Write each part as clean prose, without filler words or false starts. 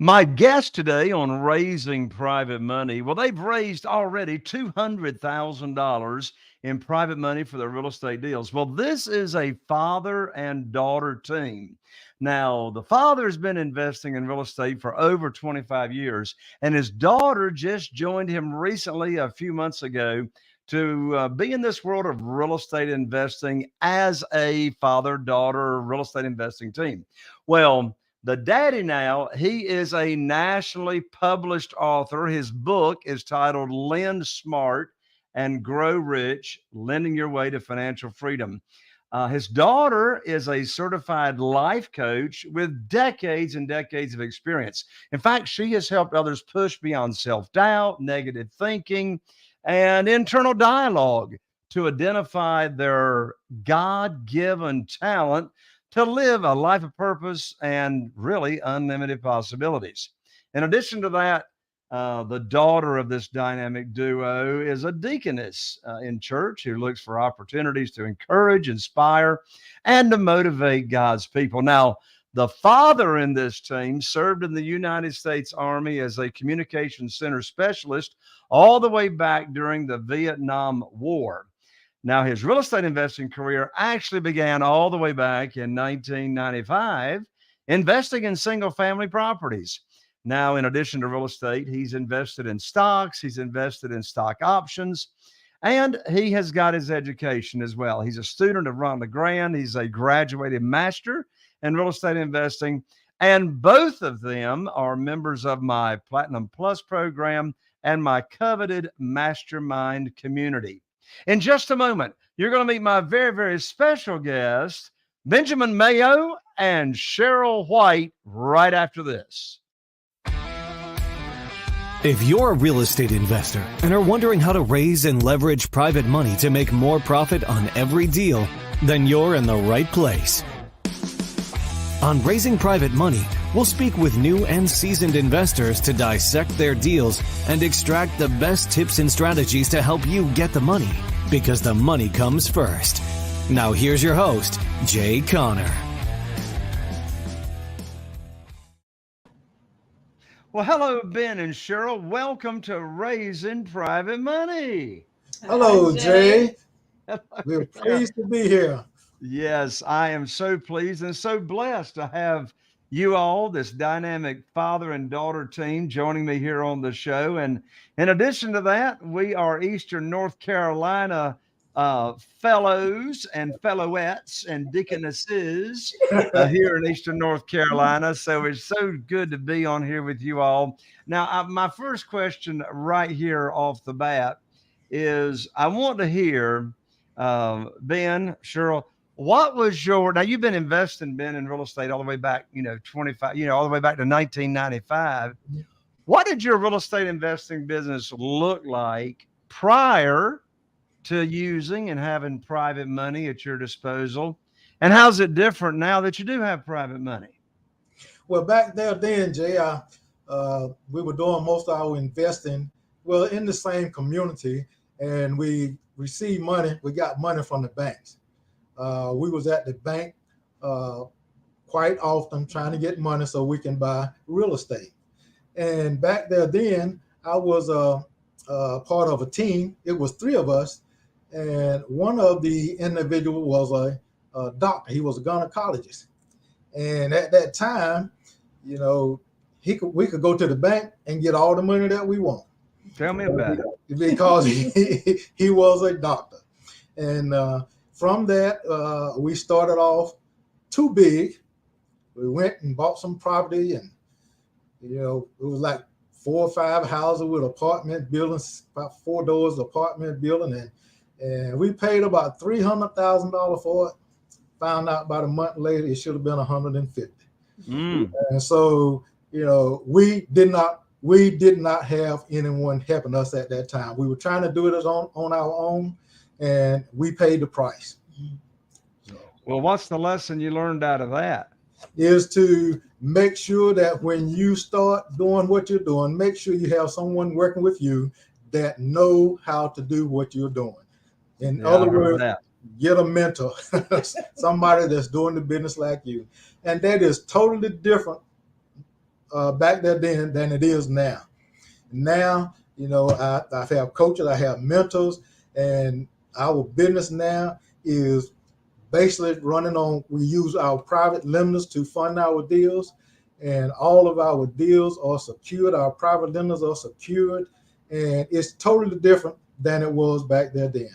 My guest today on raising private money, well, they've raised already $200,000 in private money for their real estate deals. Well, this is a father and daughter team. Now, the father has been investing in real estate for over 25 years, and his daughter just joined him recently, a few months ago, to be in this world of real estate investing as a father daughter real estate investing team. Well, the daddy now, he is a nationally published author. His book is titled Lend Smart and Grow Rich, Lending Your Way to Financial Freedom. His daughter is a certified life coach with decades and decades of experience. In fact, she has helped others push beyond self doubt, negative thinking, and internal dialogue to identify their God given talent to live a life of purpose and really unlimited possibilities. In addition to that, the daughter of this dynamic duo is a deaconess in church who looks for opportunities to encourage, inspire, and to motivate God's people. Now, the father in this team served in the United States Army as a communication center specialist all the way back during the Vietnam War. Now, his real estate investing career actually began all the way back in 1995, investing in single family properties. Now, in addition to real estate, he's invested in stocks, he's invested in stock options, and he has got his education as well. He's a student of Ron LeGrand, he's a graduated master in real estate investing, and both of them are members of my Platinum Plus program and my coveted mastermind community. In just a moment, you're going to meet my very, very special guest, Benjamin Mayo and Cheryl White, right after this. If you're a real estate investor and are wondering how to raise and leverage private money to make more profit on every deal, then you're in the right place. On Raising Private Money, we'll speak with new and seasoned investors to dissect their deals and extract the best tips and strategies to help you get the money, because the money comes first. Now here's your host, Jay Connor. Well, hello, Ben and Cheryl. Welcome to Raising Private Money. Hello, Jay. Hello We're there. pleased to be here. Yes, I am so pleased and so blessed to have you all, this dynamic father and daughter team, joining me here on the show. And in addition to that, we are Eastern North Carolina fellows and fellowettes and deaconesses here in Eastern North Carolina. So it's so good to be on here with you all. Now, my first question right here off the bat is I want to hear, Ben, Cheryl, what was now you've been investing, Ben, in real estate all the way back, 25, all the way back to 1995. What did your real estate investing business look like prior to using and having private money at your disposal? And how's it different now that you do have private money? Well, back there then, Jay, we were doing most of our investing, well, in the same community, and we received money. We got money from the banks. We was at the bank quite often trying to get money so we can buy real estate. And back there then, I was part of a team. It was three of us, and one of the individuals was a doctor. He was a gynecologist, and at that time, we could go to the bank and get all the money that we want. Tell me about it. Because he was a doctor, and from that, we started off too big. We went and bought some property, and it was like 4 or 5 houses with apartment buildings, about 4 doors apartment building, and we paid about $300,000 for it. Found out about a month later it should have been $150,000. And so we did not have anyone helping us at that time. We were trying to do it on our own, and we paid the price. Well, what's the lesson you learned out of that? Is to make sure that when you start doing what you're doing, make sure you have someone working with you that know how to do what you're doing. In other words, get a mentor, somebody that's doing the business like you. And that is totally different back there then than it is now. Now, I have coaches, I have mentors, and our business now is basically running on, we use our private lenders to fund our deals, and all of our deals are secured. Our private lenders are secured, and it's totally different than it was back there then.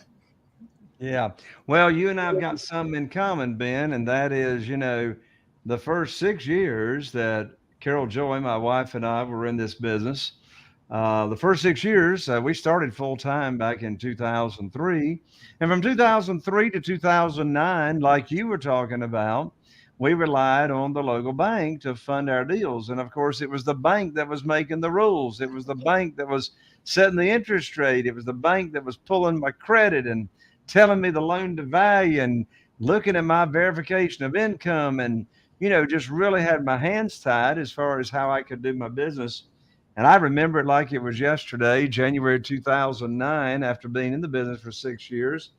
Yeah. Well, you and I've got something in common, Ben, and that is, the first 6 years that Carol Joy, my wife, and I were in this business, the first 6 years, we started full time back in 2003. And from 2003 to 2009, like you were talking about, we relied on the local bank to fund our deals. And of course, it was the bank that was making the rules, it was the bank that was setting the interest rate, it was the bank that was pulling my credit and telling me the loan to value and looking at my verification of income and, just really had my hands tied as far as how I could do my business. And I remember it like it was yesterday, January 2009, after being in the business for 6 years.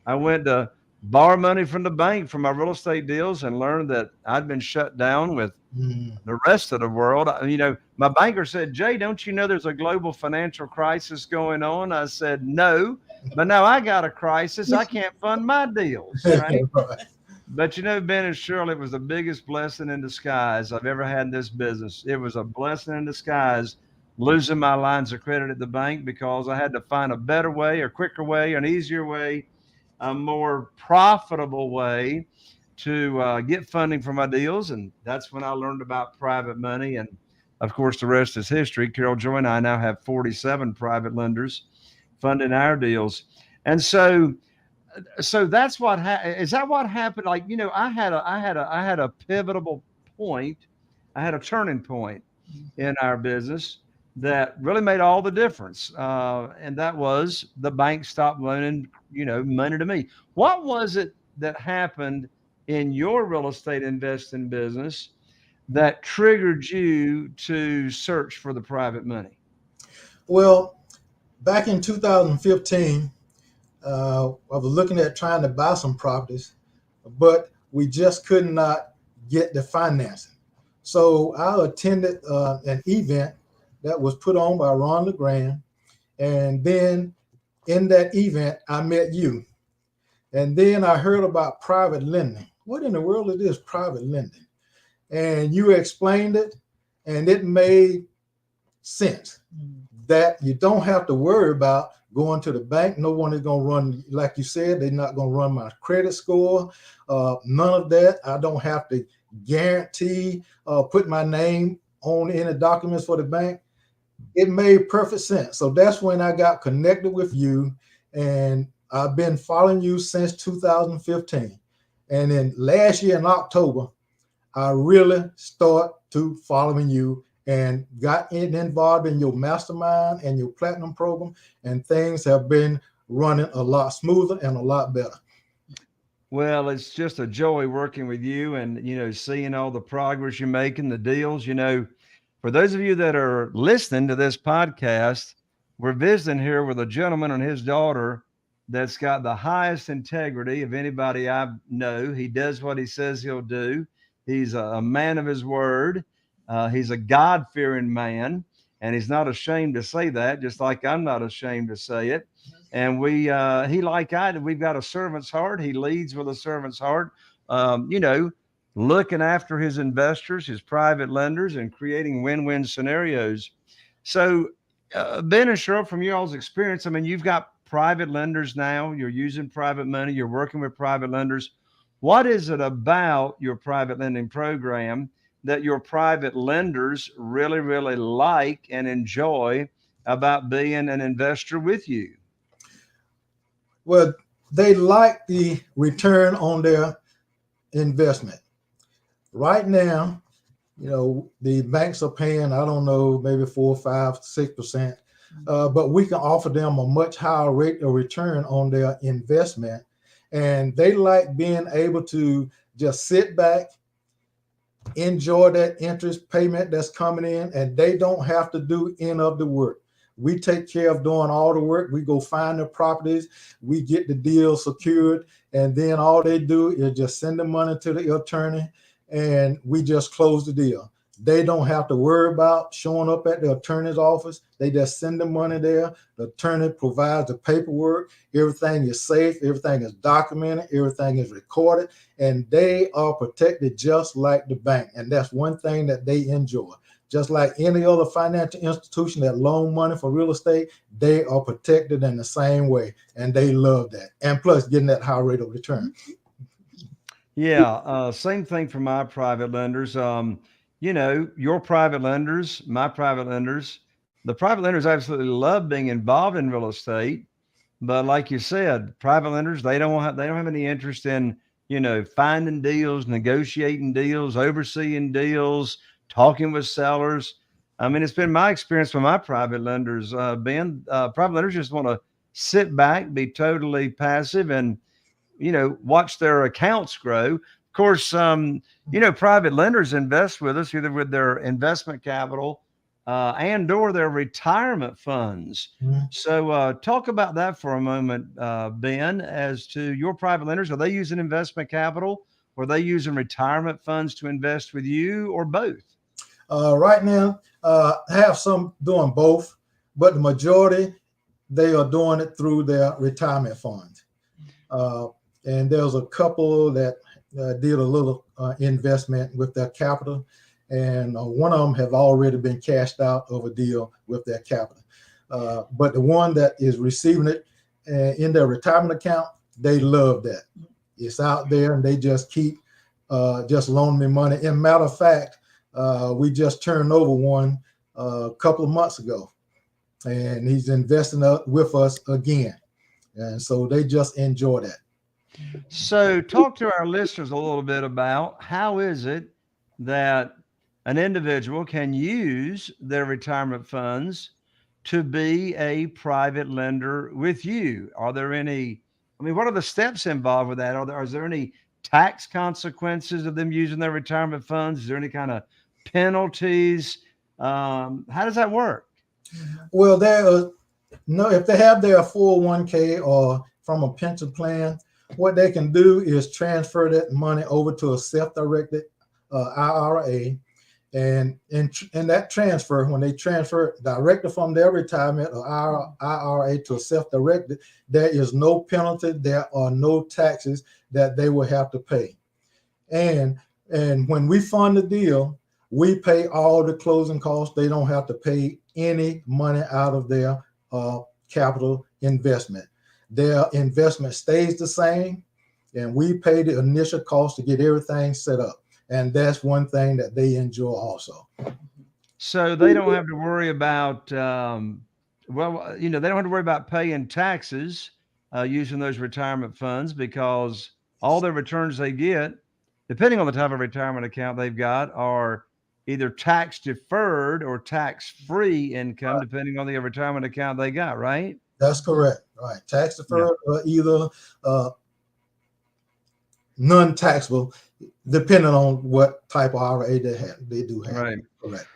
I went to borrow money from the bank for my real estate deals and learned that I'd been shut down with the rest of the world. My banker said, Jay, don't you know there's a global financial crisis going on? I said, no, but now I got a crisis. I can't fund my deals, right? Right. But Ben and Shirley, it was the biggest blessing in disguise I've ever had in this business. It was a blessing in disguise losing my lines of credit at the bank because I had to find a better way, a quicker way, an easier way, a more profitable way to get funding for my deals. And that's when I learned about private money. And of course, the rest is history. Carol Joy and I now have 47 private lenders funding our deals. And so that's what is that what happened? Like, I had a pivotal point. I had a turning point in our business that really made all the difference. And that was the bank stopped loaning, money to me. What was it that happened in your real estate investing business that triggered you to search for the private money? Well, back in 2015, I was looking at trying to buy some properties, but we just could not get the financing. So I attended an event that was put on by Ron LeGrand. And then in that event, I met you. And then I heard about private lending. What in the world is this private lending? And you explained it, and it made sense that you don't have to worry about going to the bank. No one is going to run, like you said, they're not going to run my credit score. None of that. I don't have to guarantee, put my name on any documents for the bank. It made perfect sense. So that's when I got connected with you, and I've been following you since 2015. And then last year in October, I really started to following you and got involved in your mastermind and your platinum program, and things have been running a lot smoother and a lot better. Well, it's just a joy working with you and, seeing all the progress you're making, the deals. For those of you that are listening to this podcast, we're visiting here with a gentleman and his daughter that's got the highest integrity of anybody I know. He does what he says he'll do. He's a man of his word. He's a God-fearing man, and he's not ashamed to say that, just like I'm not ashamed to say it. And we've got a servant's heart. He leads with a servant's heart, looking after his investors, his private lenders, and creating win-win scenarios. So, Ben and Cheryl, from your all's experience, you've got private lenders now. You're using private money. You're working with private lenders. What is it about your private lending program that your private lenders really, really like and enjoy about being an investor with you? Well, they like the return on their investment. Right now, the banks are paying, I don't know, maybe 4, 5, 6%, but we can offer them a much higher rate of return on their investment. And they like being able to just sit back, enjoy that interest payment that's coming in, and they don't have to do any of the work. We take care of doing all the work. We go find the properties, we get the deal secured, and then all they do is just send the money to the attorney, and we just close the deal. They don't have to worry about showing up at the attorney's office. They just send the money there. The attorney provides the paperwork. Everything is safe. Everything is documented. Everything is recorded. And they are protected just like the bank. And that's one thing that they enjoy. Just like any other financial institution that loan money for real estate, they are protected in the same way. And they love that. And plus getting that high rate of return. Yeah, same thing for my private lenders. Your private lenders, my private lenders, the private lenders absolutely love being involved in real estate. But like you said, private lenders, they don't have any interest in, finding deals, negotiating deals, overseeing deals, talking with sellers. I mean, it's been my experience with my private lenders, private lenders just want to sit back, be totally passive, and watch their accounts grow. Of course, private lenders invest with us either with their investment capital and or their retirement funds. Mhm. So talk about that for a moment, Ben, as to your private lenders. Are they using investment capital, or are they using retirement funds to invest with you, or both? Right now, I have some doing both, but the majority, they are doing it through their retirement funds. And there's a couple that did a little investment with their capital, and one of them have already been cashed out of a deal with their capital. But the one that is receiving it in their retirement account, they love that. It's out there, and they just keep just loaning me money. In matter of fact, we just turned over one a couple of months ago, and he's investing with us again. And so they just enjoy that. So, talk to our listeners a little bit about how is it that an individual can use their retirement funds to be a private lender with you? Are there any, I mean, what are the steps involved with that? Is there any tax consequences of them using their retirement funds? Is there any kind of penalties? How does that work? Well, there are no, if they have their 401k or from a pension plan, what they can do is transfer that money over to a self-directed IRA. And in that transfer, when they transfer it directly from their retirement or IRA to a self-directed, there is no penalty. There are no taxes that they will have to pay. And when we fund the deal, we pay all the closing costs. They don't have to pay any money out of their capital investment. Their investment stays the same, and we pay the initial cost to get everything set up. And that's one thing that they enjoy also. So they don't have to worry about, they don't have to worry about paying taxes using those retirement funds, because all their returns they get, depending on the type of retirement account they've got, are either tax deferred or tax free income, depending on the retirement account they got, right? That's correct. Right. Tax Yeah. deferred or either non-taxable, depending on what type of IRA they do have. Right. Correct.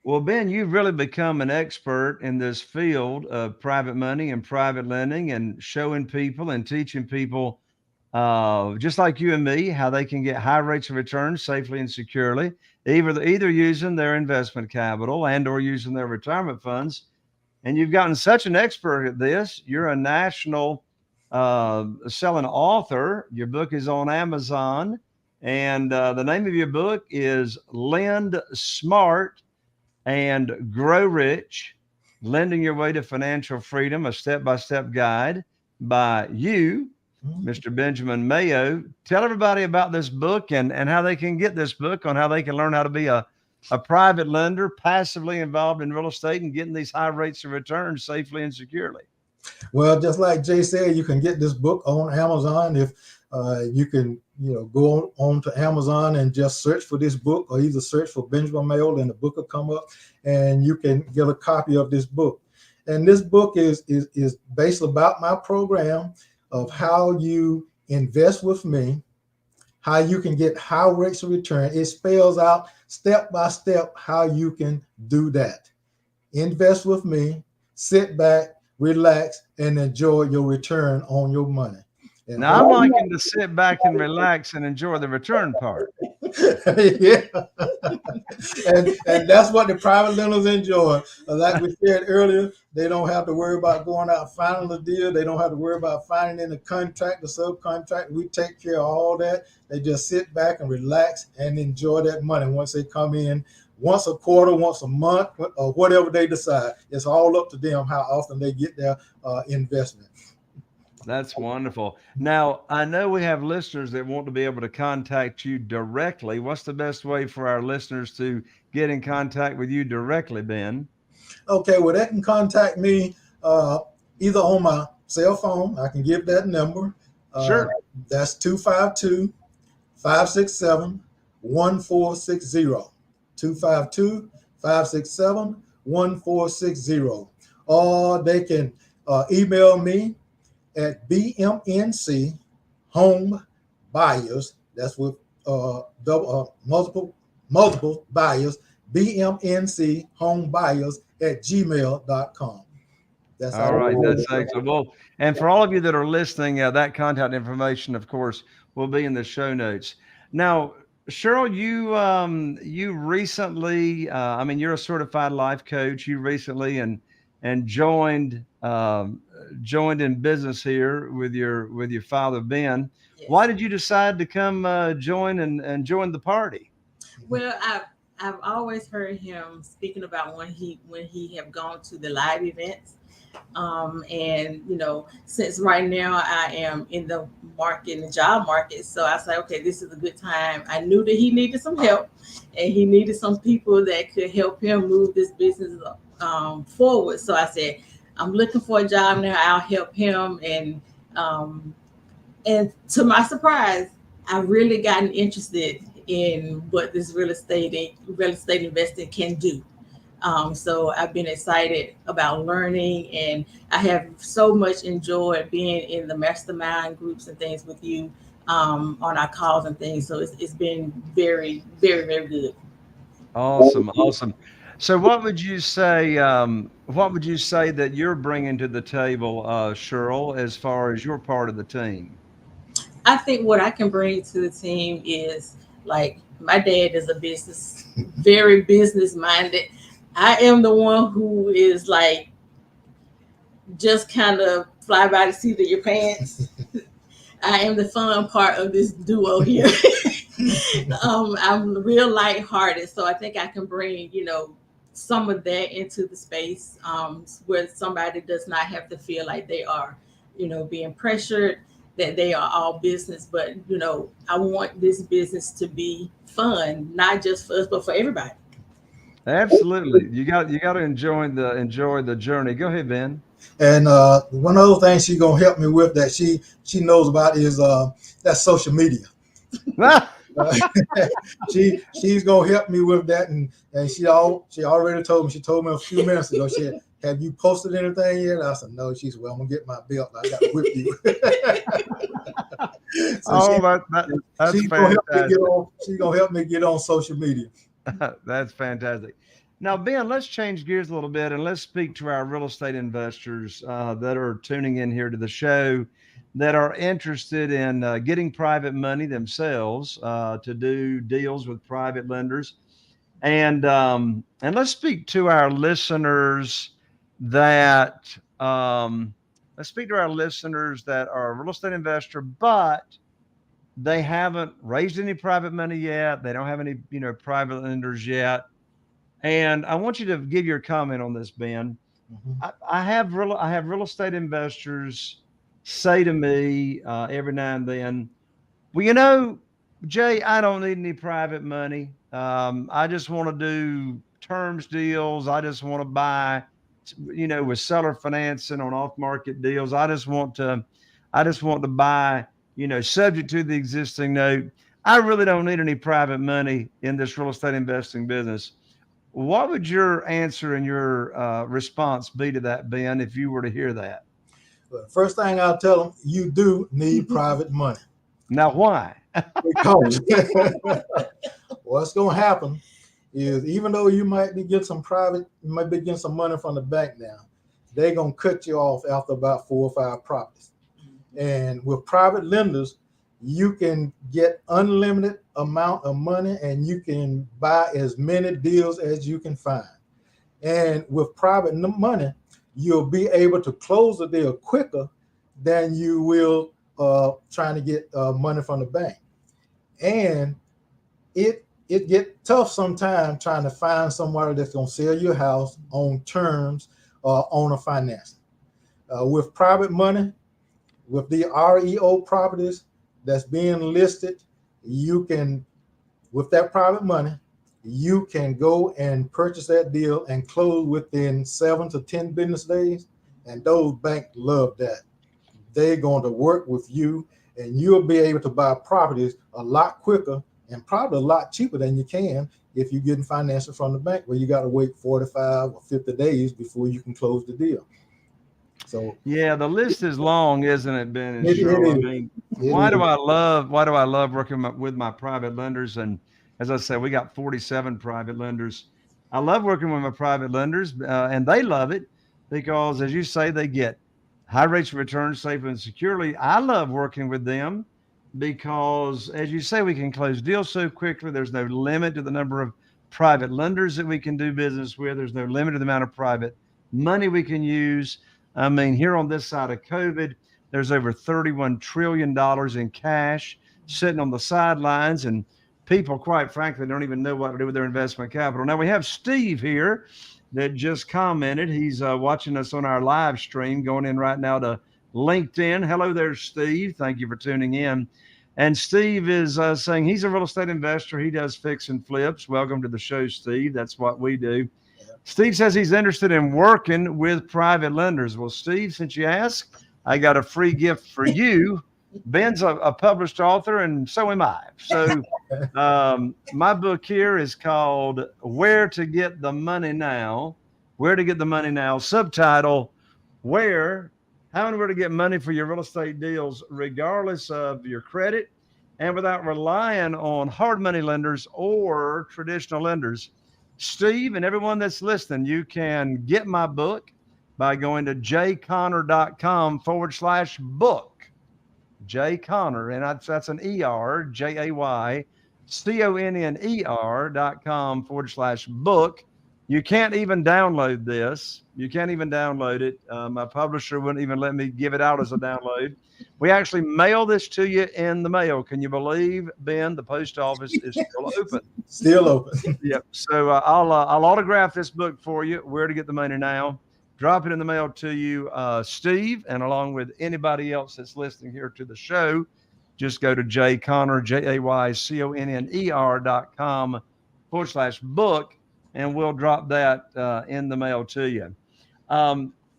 Well, Ben, you've really become an expert in this field of private money and private lending, and showing people and teaching people, just like you and me, how they can get high rates of return safely and securely, either using their investment capital and or using their retirement funds. And you've gotten such an expert at this. You're a national selling author. Your book is on Amazon, and the name of your book is Lend Smart and Grow Rich: Lending Your Way to Financial Freedom, a step-by-step guide by you, Mr. Benjamin Mayo. Tell everybody about this book and how they can get this book, on how they can learn how to be a private lender, passively involved in real estate, and getting these high rates of return safely and securely. Well, just like Jay said, you can get this book on Amazon. If you can, go on to Amazon and just search for this book, or either search for Benjamin Mayo, and the book will come up, and you can get a copy of this book. And this book is based about my program of how you invest with me, how you can get high rates of return. It spells out step by step how you can do that. Invest with me, sit back, relax, and enjoy your return on your money. And Now I'm liking to sit back and relax and enjoy the return part. yeah, and that's what the private lenders enjoy. Like we said earlier, they don't have to worry about going out finding the deal. They don't have to worry about finding any contract, the subcontract. We take care of all that. They just sit back and relax and enjoy that money once they come in. Once a quarter, once a month, or whatever they decide. It's all up to them how often they get their investment. That's wonderful. Now, I know we have listeners that want to be able to contact you directly. What's the best way for our listeners to get in contact with you directly, Ben? Okay, well, they can contact me either on my cell phone. I can give that number. Sure. That's 252-567-1460. 252-567-1460. Or they can email me at BMNC Home Buyers. That's with multiple buyers. BMNC Home Buyers at gmail.com. That's All right, that's excellent. Well, and for all of you that are listening, that contact information, of course, will be in the show notes. Now, Cheryl, you recently, I mean, you're a certified life coach. You recently and joined in business here with your father Ben. Yes. Why did you decide to come join and join the party? Well, I've always heard him speaking about when he have gone to the live events. And since right now I am in the job market, so I said, okay, this is a good time. I knew that he needed some help, and he needed some people that could help him move this business forward. So I said, I'm looking for a job now. I'll help him, and to my surprise, I really gotten interested in what this real estate investing can do. So I've been excited about learning, and I have so much enjoyed being in the mastermind groups and things with you on our calls and things. So it's been very, very, very good. Awesome, awesome. So, what would you say? What would you say that you're bringing to the table, Cheryl, as far as your part of the team? I think what I can bring to the team is, like, my dad is very business minded. I am the one who is like just kind of fly by the seat of your pants. I am the fun part of this duo here. I'm real lighthearted, so I think I can bring some of that into the space where somebody does not have to feel like they are being pressured, that they are all business. But I want this business to be fun, not just for us but for everybody. Absolutely, you got to enjoy the journey. Go ahead, Ben. And one other thing she's gonna help me with that she knows about is that social media. She's gonna help me with that, and she already told me. She told me a few minutes ago. She said, "Have you posted anything yet?" I said, "No." She said, "Well, I'm gonna get my belt. I got to whip you." That's she's fantastic. She's gonna help me get on social media. That's fantastic. Now, Ben, let's change gears a little bit and let's speak to our real estate investors that are tuning in here to the show that are interested in getting private money themselves to do deals with private lenders. And let's speak to our listeners that are a real estate investor, but they haven't raised any private money yet. They don't have any, private lenders yet. And I want you to give your comment on this, Ben. Mm-hmm. I have real estate investors say to me every now and then, well, Jay, I don't need any private money. I just want to do terms deals. I just want to buy, with seller financing on off market deals. I just want to buy, subject to the existing note. I really don't need any private money in this real estate investing business. What would your answer and your response be to that, Ben, if you were to hear that? But first thing I'll tell them, you do need private money. Now, why? Because what's going to happen is, even though you might be getting some money from the bank now, they're going to cut you off after about 4 or 5 properties. And with private lenders, you can get unlimited amount of money and you can buy as many deals as you can find. And with private money, you'll be able to close the deal quicker than you will trying to get money from the bank. And it get tough sometimes trying to find somebody that's going to sell your house on terms owner financing. With private money, with the REO properties that's being listed, you can, with that private money, you can go and purchase that deal and close within 7 to 10 business days. And those banks love that. They're going to work with you and you'll be able to buy properties a lot quicker and probably a lot cheaper than you can if you're getting financing from the bank, where you got to wait 45 or 50 days before you can close the deal. So yeah, the list is long, isn't it, Ben and it Cheryl? I is. mean, It why is. do I love working with my private lenders? And as I said, we got 47 private lenders. I love working with my private lenders, and they love it because, as you say, they get high rates of return safely and securely. I love working with them because, as you say, we can close deals so quickly. There's no limit to the number of private lenders that we can do business with. There's no limit to the amount of private money we can use. I mean, here on this side of COVID, there's over $31 trillion in cash sitting on the sidelines, and people, quite frankly, don't even know what to do with their investment capital. Now, we have Steve here that just commented. He's watching us on our live stream, going in right now to LinkedIn. Hello there, Steve. Thank you for tuning in. And Steve is saying he's a real estate investor. He does fix and flips. Welcome to the show, Steve. That's what we do. Steve says he's interested in working with private lenders. Well, Steve, since you asked, I got a free gift for you. Ben's a published author, and so am I. So my book here is called Where to Get the Money Now. Where to Get the Money Now. Subtitle, How and Where to Get Money for Your Real Estate Deals, regardless of your credit and without relying on hard money lenders or traditional lenders. Steve and everyone that's listening, you can get my book by going to jayconner.com/book. Jay Conner, and that's an ER, JAYCONNER.com/book. You can't even download this. You can't even download it. My publisher wouldn't even let me give it out as a download. We actually mail this to you in the mail. Can you believe, Ben, the post office is still open? Still open. Yep. So I'll autograph this book for you, Where to Get the Money Now. Drop it in the mail to you, Steve, and along with anybody else that's listening here to the show, just go to jayconner, JAYCONNER.com/book, and we'll drop that in the mail to you.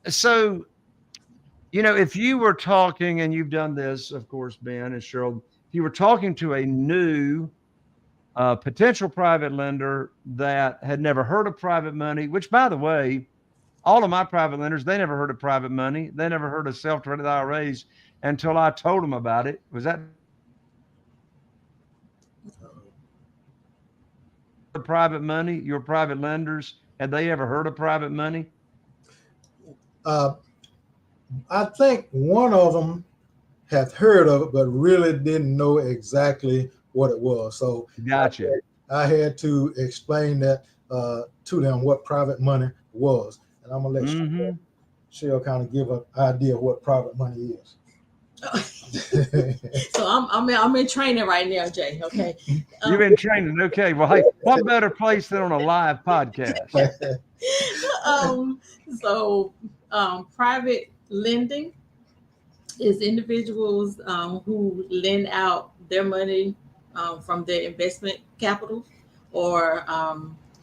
So, if you were talking, and you've done this, of course, Ben and Cheryl, if you were talking to a new potential private lender that had never heard of private money, which, by the way, all of my private lenders, they never heard of private money. They never heard of self-directed IRAs until I told them about it. Was that the private money? Your private lenders, had they ever heard of private money? I think one of them had heard of it, but really didn't know exactly what it was. So Gotcha. I had to explain that to them, what private money was. And I'm gonna let Cheryl kind of give an idea of what private money is. So I'm in training right now, Jay. Okay. You've been training. Okay. Well, hey, what better place than on a live podcast? Private lending is individuals who lend out their money from their investment capital or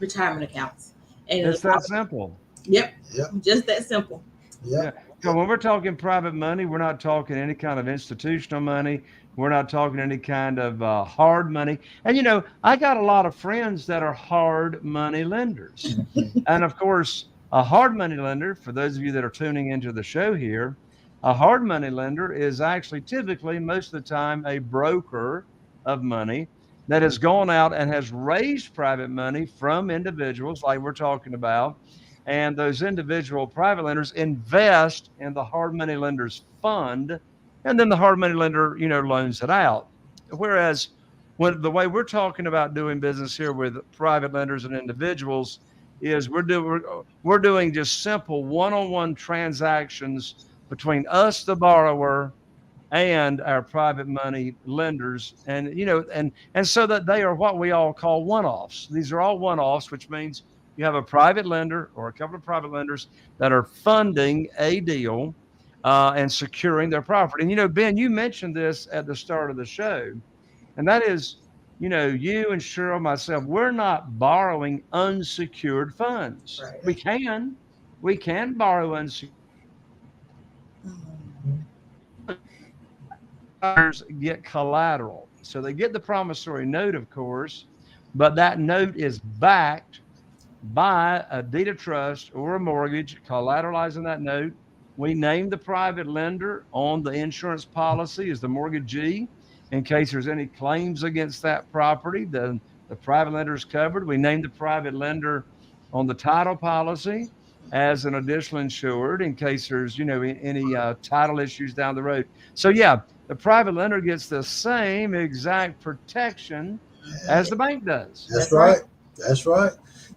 retirement accounts. And it's that simple. Yep. Just that simple. Yeah. So when we're talking private money, we're not talking any kind of institutional money. We're not talking any kind of hard money. And, I got a lot of friends that are hard money lenders. And of course, a hard money lender, for those of you that are tuning into the show here, a hard money lender is actually typically, most of the time, a broker of money that has gone out and has raised private money from individuals like we're talking about. And those individual private lenders invest in the hard money lenders fund and then the hard money lender, loans it out. Whereas when the way we're talking about doing business here with private lenders and individuals is we're doing just simple one-on-one transactions between us, the borrower, and our private money lenders, and so that they are what we all call one-offs. These are all one-offs, which means you have a private lender or a couple of private lenders that are funding a deal and securing their property. And Ben, you mentioned this at the start of the show, and that is, you and Cheryl, myself, we're not borrowing unsecured funds. Right. We can borrow unsecured. Mhm. Get collateral. So they get the promissory note, of course, but that note is backed by a deed of trust or a mortgage collateralizing that note. We name the private lender on the insurance policy as the mortgagee in case there's any claims against that property. Then the private lender is covered. We name the private lender on the title policy as an additional insured in case there's any title issues down the road. So yeah, the private lender gets the same exact protection as the bank does. That's right. That's right.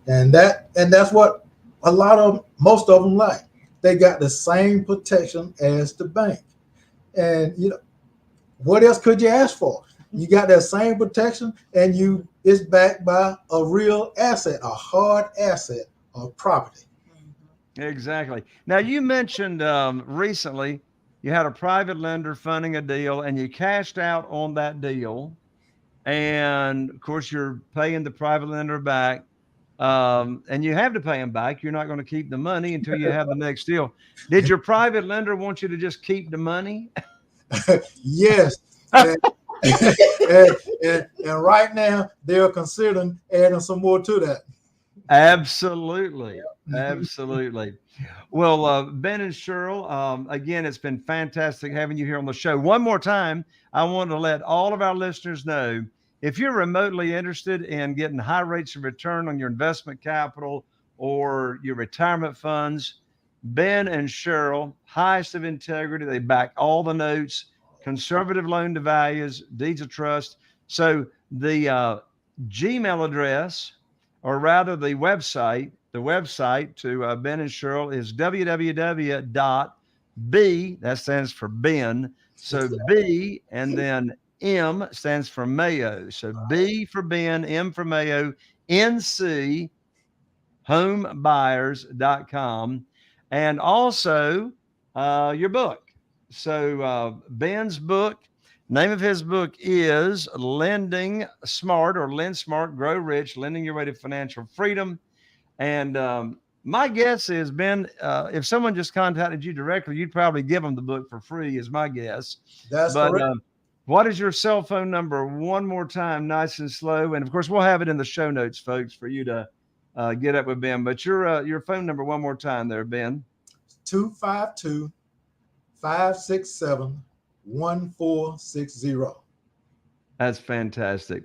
And that's what most of them like. They got the same protection as the bank. And what else could you ask for? You got that same protection, and it's backed by a real asset, a hard asset of property. Exactly. Now, you mentioned recently you had a private lender funding a deal and you cashed out on that deal. And of course, you're paying the private lender back. And you have to pay them back. You're not going to keep the money until you have the next deal. Did your private lender want you to just keep the money? Yes. And right now, they're considering adding some more to that. Absolutely. Absolutely. Well, Ben and Cheryl, again, it's been fantastic having you here on the show. One more time, I want to let all of our listeners know if you're remotely interested in getting high rates of return on your investment capital or your retirement funds, Ben and Cheryl, highest of integrity, they back all the notes, conservative loan to values, deeds of trust. So the Gmail address, or rather the website to Ben and Cheryl is www.b, that stands for Ben. So B and then M stands for Mayo. So B for Ben, M for Mayo, NC homebuyers.com. And also your book. So Ben's book, name of his book is Lending Smart, or Lend Smart, Grow Rich, Lending Your Way to Financial Freedom. And my guess is, Ben, if someone just contacted you directly, you'd probably give them the book for free, is my guess. That's correct. What is your cell phone number one more time, nice and slow? And of course, we'll have it in the show notes, folks, for you to get up with Ben. But your phone number one more time there, Ben. 252-567-1460. That's fantastic.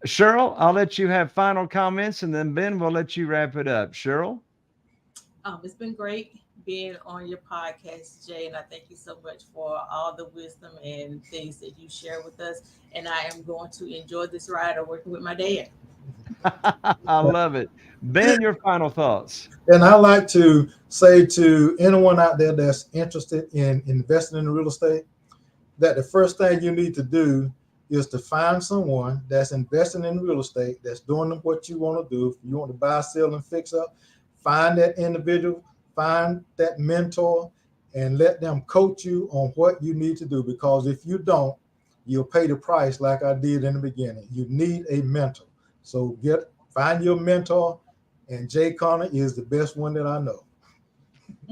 Cheryl, I'll let you have final comments, and then Ben will let you wrap it up. Cheryl? It's been great being on your podcast, Jay, and I thank you so much for all the wisdom and things that you share with us. And I am going to enjoy this ride of working with my dad. I love it. Ben, your final thoughts. And I like to say to anyone out there that's interested in investing in real estate, that the first thing you need to do is to find someone that's investing in real estate, that's doing what you want to do. If you want to buy, sell, and fix up, find that individual, find that mentor, and let them coach you on what you need to do. Because if you don't, you'll pay the price like I did in the beginning. You need a mentor. So find your mentor, and Jay Connor is the best one that I know.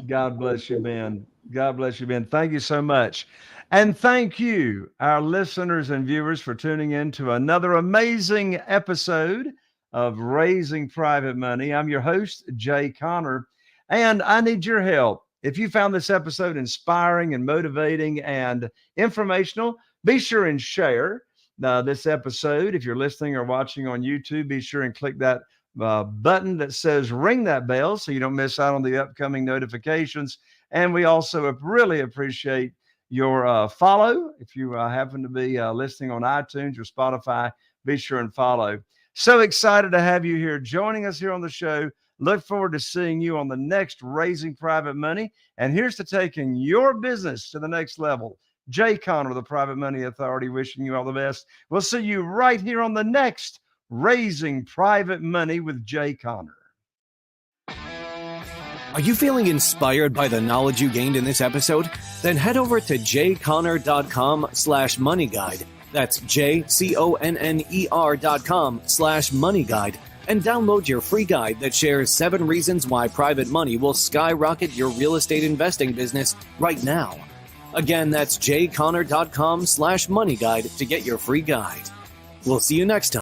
God bless you, Ben. God bless you, Ben. Thank you so much. And thank you, our listeners and viewers, for tuning in to another amazing episode of Raising Private Money. I'm your host, Jay Connor, and I need your help. If you found this episode inspiring and motivating and informational, be sure and share this episode. If you're listening or watching on YouTube, be sure and click that button that says ring that bell so you don't miss out on the upcoming notifications. And we also really appreciate your follow. If you happen to be listening on iTunes or Spotify, be sure and follow. So excited to have you here joining us here on the show. Look forward to seeing you on the next Raising Private Money. And here's to taking your business to the next level. Jay Conner, the Private Money Authority, wishing you all the best. We'll see you right here on the next Raising Private Money with Jay Conner. Are you feeling inspired by the knowledge you gained in this episode? Then head over to jconner.com/moneyguide. That's jconner.com/moneyguide and download your free guide that shares 7 reasons why private money will skyrocket your real estate investing business right now. Again, that's jconner.com/moneyguide to get your free guide. We'll see you next time.